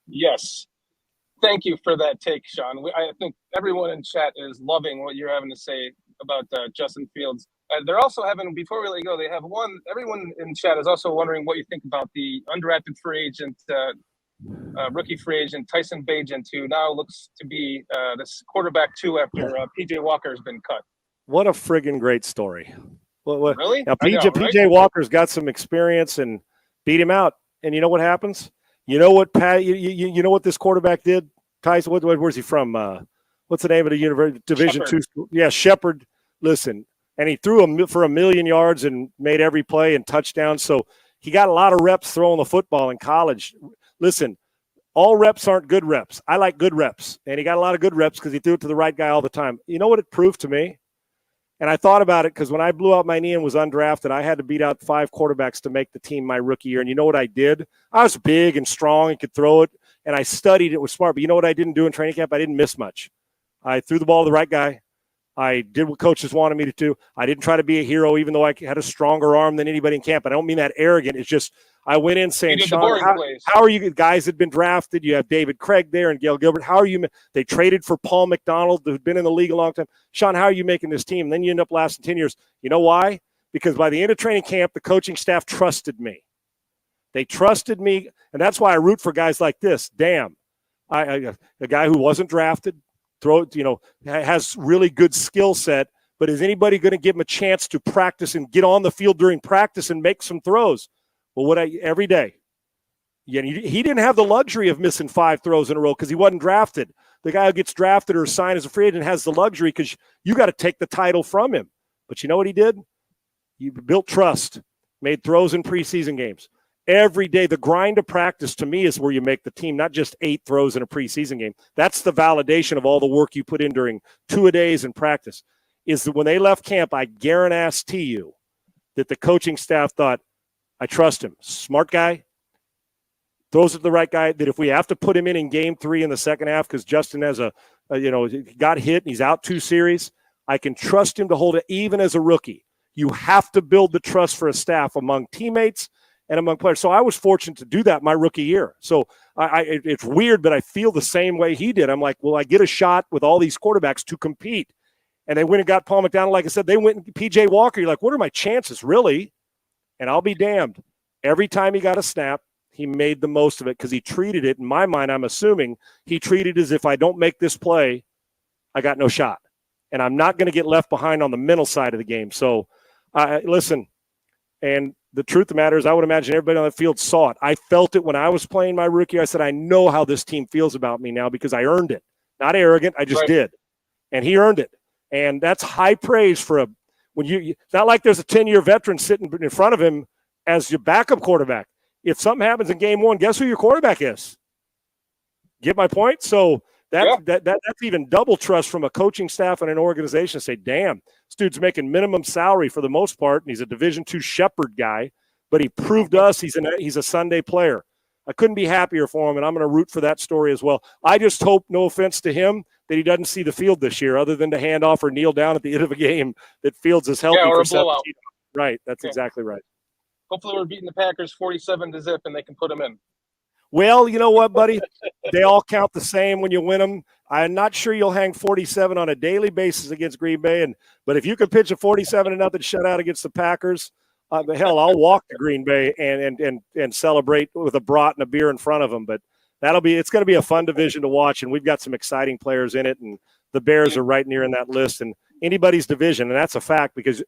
Yes. Thank you for that take, Sean. I think everyone in chat is loving what you're having to say about Justin Fields. They're also having, before we let you go, they have everyone in chat is also wondering what you think about the undrafted free agent, rookie free agent, Tyson Bagent, who now looks to be this quarterback two after PJ Walker has been cut. What a friggin' great story. Really? Now, PJ Walker's got some experience and beat him out. And you know what happens? You know what, Pat? You know what this quarterback did? Tyson, where's he from? What's the name of the university? Division II school? Yeah, Shepherd. Listen, and he threw for 1,000,000 yards and made every play and touchdown. So he got a lot of reps throwing the football in college. Listen, all reps aren't good reps. I like good reps, and he got a lot of good reps because he threw it to the right guy all the time. You know what it proved to me? And I thought about it because when I blew out my knee and was undrafted, I had to beat out 5 quarterbacks to make the team my rookie year. And you know what I did? I was big and strong and could throw it, and I studied it, was smart. But you know what I didn't do in training camp? I didn't miss much. I threw the ball to the right guy. I did what coaches wanted me to do. I didn't try to be a hero, even though I had a stronger arm than anybody in camp. I don't mean that arrogant. It's just I went in saying, Sean, how are you guys that had been drafted? You have David Craig there and Gail Gilbert. How are you? They traded for Paul McDonald, who'd been in the league a long time. Sean, how are you making this team? And then you end up lasting 10 years. You know why? Because by the end of training camp, the coaching staff trusted me. They trusted me, and that's why I root for guys like this. Damn, a guy who wasn't drafted, has really good skill set, but is anybody going to give him a chance to practice and get on the field during practice and make some throws? Well, every day. Yeah, he didn't have the luxury of missing 5 throws in a row because he wasn't drafted. The guy who gets drafted or signed as a free agent has the luxury because you got to take the title from him. But you know what he did? He built trust, made throws in preseason games. Every day, the grind of practice to me is where you make the team, not just 8 throws in a preseason game. That's the validation of all the work you put in during 2-a-days in practice. Is that when they left camp, I guarantee you that the coaching staff thought, I trust him. Smart guy. Throws it to the right guy. That if we have to put him in game 3 in the second half because Justin has got hit and he's out 2 series, I can trust him to hold it even as a rookie. You have to build the trust for a staff among teammates and among players. So I was fortunate to do that my rookie year. So it's weird, but I feel the same way he did. I'm like, well, I get a shot with all these quarterbacks to compete. And they went and got Paul McDonald. Like I said, they went and P.J. Walker. You're like, what are my chances, really? And I'll be damned. Every time he got a snap, he made the most of it because he treated it. In my mind, I'm assuming he treated it as if I don't make this play, I got no shot. And I'm not going to get left behind on the mental side of the game. So, listen, and the truth of the matter is I would imagine everybody on the field saw it. I felt it when I was playing my rookie. I said, I know how this team feels about me now because I earned it. Not arrogant, I just did. And he earned it. And that's high praise for it's not like there's a 10-year veteran sitting in front of him as your backup quarterback. If something happens in game 1, guess who your quarterback is? Get my point? So that's even double trust from a coaching staff and an organization to say, damn, this dude's making minimum salary for the most part, and he's a Division II Shepherd guy, but he proved to us he's a Sunday player. I couldn't be happier for him, and I'm going to root for that story as well. I just hope, no offense to him, that he doesn't see the field this year other than to hand off or kneel down at the end of a game that Fields is healthy or for a blowout. 17. Right, that's exactly right. Hopefully we're beating the Packers 47-0 and they can put them in. Well, you know what, buddy? They all count the same when you win them. I'm not sure you'll hang 47 on a daily basis against Green Bay, but if you could pitch a 47-0 shutout against the Packers, hell, I'll walk to Green Bay and celebrate with a brat and a beer in front of them. But it's going to be a fun division to watch, and we've got some exciting players in it, and the Bears are right near in that list, and anybody's division, and that's a fact because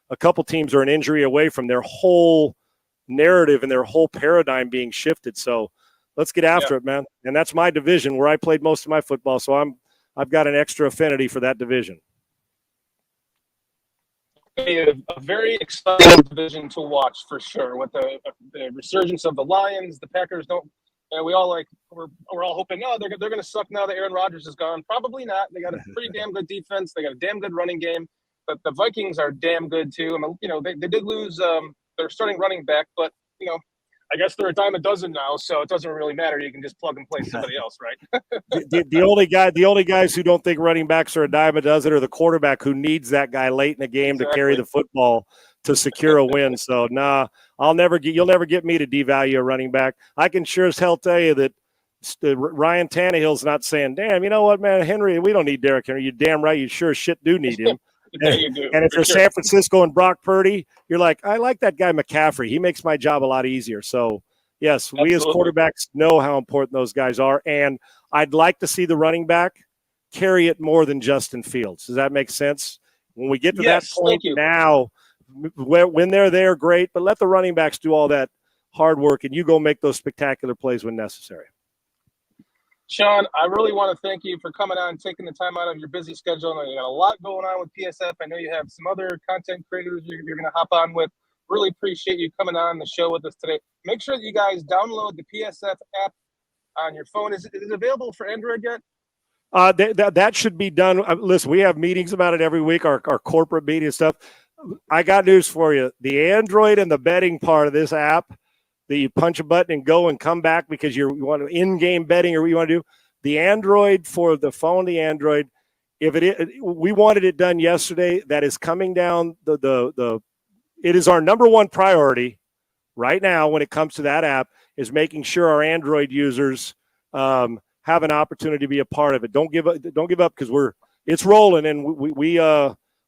a couple teams are an injury away from their whole narrative and their whole paradigm being shifted. So let's get after it, man. And that's my division where I played most of my football, so I've got an extra affinity for that division. A very exciting division to watch for sure. With the resurgence of the Lions, the Packers don't. We all we're all hoping they're going to suck now that Aaron Rodgers is gone. Probably not. They got a pretty damn good defense. They got a damn good running game. But the Vikings are damn good too. They did lose their starting running back, but I guess they're a dime a dozen now, so it doesn't really matter. You can just plug and play somebody else, right? the only guys who don't think running backs are a dime a dozen are the quarterback who needs that guy late in the game to carry the football to secure a win. So you'll never get me to devalue a running back. I can sure as hell tell you that Ryan Tannehill's not saying, damn, you know what, man, Henry, we don't need Derrick Henry. You're damn right. You sure as shit do need him. Yeah, you do, and if you're sure. San Francisco and Brock Purdy, you're like, I like that guy McCaffrey. He makes my job a lot easier. So, yes, Absolutely. we as quarterbacks know how important those guys are. And I'd like to see the running back carry it more than Justin Fields. Does that make sense? When we get to that point now, when they're there, great. But let the running backs do all that hard work, and you go make those spectacular plays when necessary. Sean, I really want to thank you for coming on and taking the time out of your busy schedule. I know you got a lot going on with PSF. I know you have some other content creators you're going to hop on with. Really appreciate you coming on the show with us today. Make sure that you guys download the PSF app on your phone. Is it available for Android yet? That should be done. Listen, we have meetings about it every week, our corporate media stuff. I got news for you. The Android and the betting part of this app, that you punch a button and go and come back because you want in-game betting or what you want to do. The Android for the phone, the Android, we wanted it done yesterday. That is coming down. It is our number one priority right now when it comes to that app is making sure our Android users have an opportunity to be a part of it. Don't give up because it's rolling and we're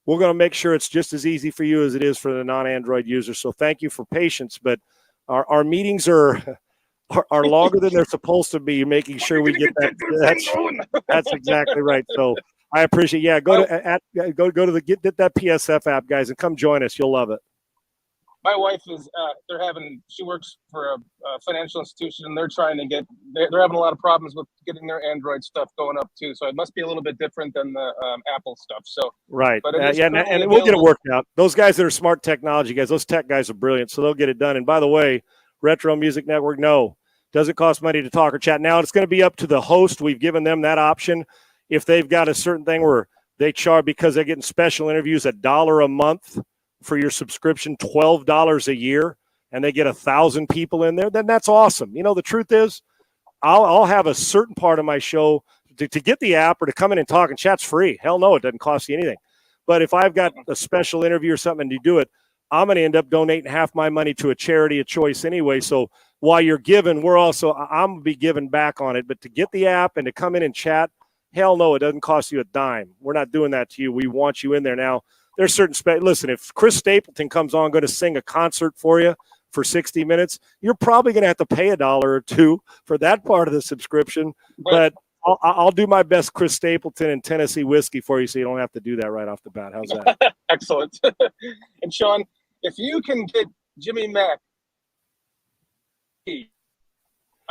going to make sure it's just as easy for you as it is for the non-Android user. So thank you for patience, but our meetings are longer than they're supposed to be, making sure we get that. That's exactly right. So I appreciate. Yeah, get that PSF app, guys, and come join us. You'll love it. My wife is. She works for a financial institution, and they're having a lot of problems with getting their Android stuff going up too. So it must be a little bit different than the Apple stuff. So right, but and we'll get it worked out. Those guys that are smart technology guys, those tech guys are brilliant, so they'll get it done. And by the way, Retro Music Network, doesn't cost money to talk or chat. Now it's going to be up to the host. We've given them that option. If they've got a certain thing where they charge because they're getting special interviews $1 a month for your subscription, $12 a year, and they get 1,000 people in there, then that's awesome. The truth is, I'll have a certain part of my show to get the app or to come in and talk and chat's free. Hell no, it doesn't cost you anything. But if I've got a special interview or something and you do it, I'm going to end up donating half my money to a charity of choice anyway. So while you're giving, I'm going to be giving back on it. But to get the app and to come in and chat, hell no, it doesn't cost you a dime. We're not doing that to you. We want you in there now. There's certain listen, if Chris Stapleton comes on going to sing a concert for you for 60 minutes, you're probably going to have to pay $1 or $2 for that part of the subscription. But I'll do my best Chris Stapleton and Tennessee whiskey for you so you don't have to do that right off the bat. How's that? Excellent. And Sean, if you can get Jimmy Mack, I'm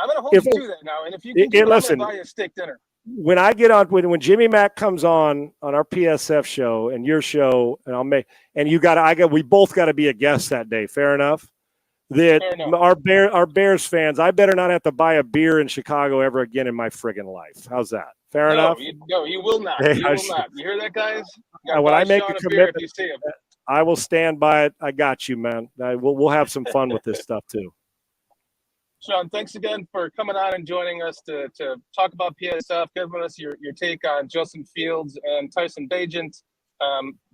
going to hold you to that now. And if you can I'm going to buy you a steak dinner. When I get on, when Jimmy Mack comes on our PSF show and your show, and we both got to be a guest that day. Fair enough. Our Bears fans, I better not have to buy a beer in Chicago ever again in my friggin' life. How's that? Fair enough. You will not. You will not. You hear that, guys? When I make a commitment, if you see him. I will stand by it. I got you, man. We'll have some fun with this stuff too. Sean, thanks again for coming on and joining us to talk about PSF, giving us your take on Justin Fields and Tyson Bagent.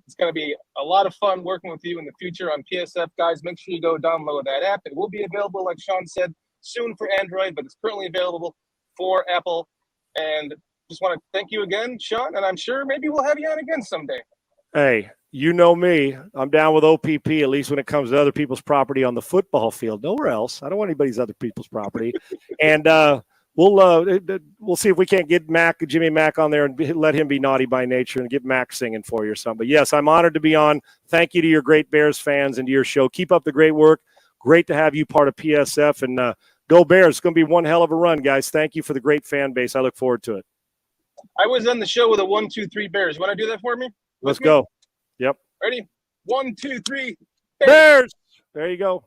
It's going to be a lot of fun working with you in the future on PSF. Guys, make sure you go download that app. It will be available, like Sean said, soon for Android, but it's currently available for Apple. And just want to thank you again, Sean, and I'm sure maybe we'll have you on again someday. Hey, you know me. I'm down with OPP, at least when it comes to other people's property on the football field. Nowhere else. I don't want anybody's other people's property. And we'll see if we can't get Jimmy Mack on there and let him be naughty by nature and get Mack singing for you or something. But, yes, I'm honored to be on. Thank you to your great Bears fans and to your show. Keep up the great work. Great to have you part of PSF. And go Bears. It's going to be one hell of a run, guys. Thank you for the great fan base. I look forward to it. I was on the show with a 1, 2, 3 Bears. You want to do that for me? Let's go. Yep. Ready? 1, 2, 3. Bears. There you go.